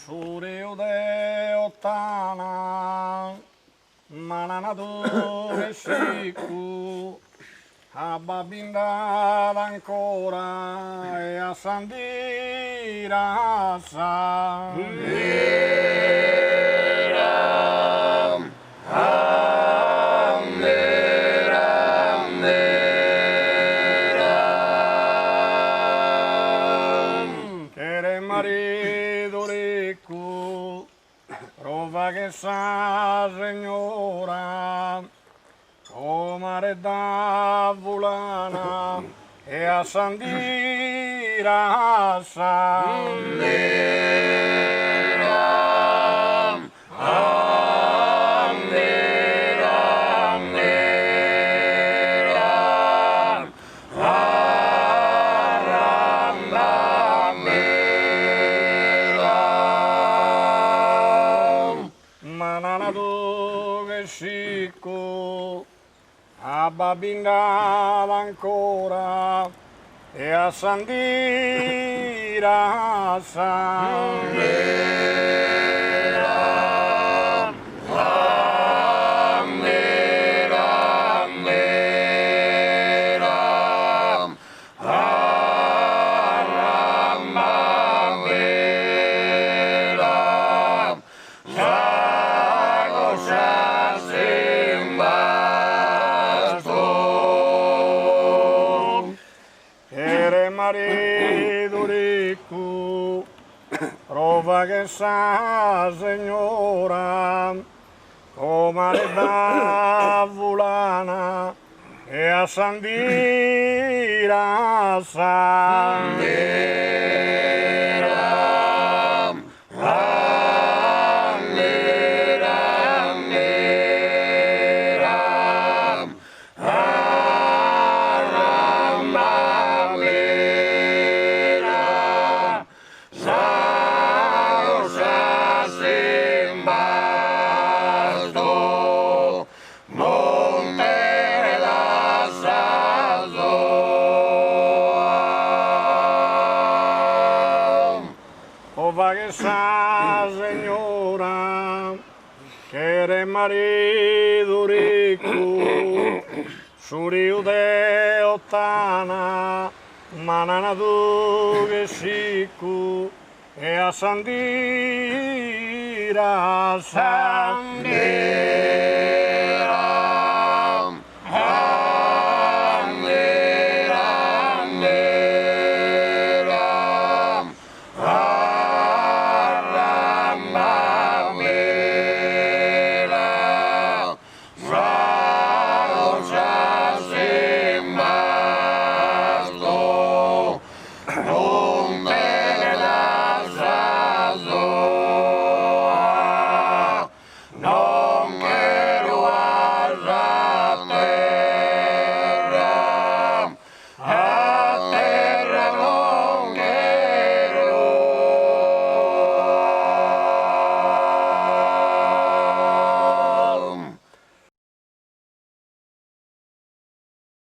Suriu de otana, mananadu vesiku, abbabinda ancora e a sandirasa. Prova che sa signora, come da volana e a sandira Chico, abbabinava ancora e a sandira marito ricco, prova che sa signora, come da volana e a sandira Prova che sa signora, che era marito ricco, suriu de ottana, mananadu che sicco, e a sandira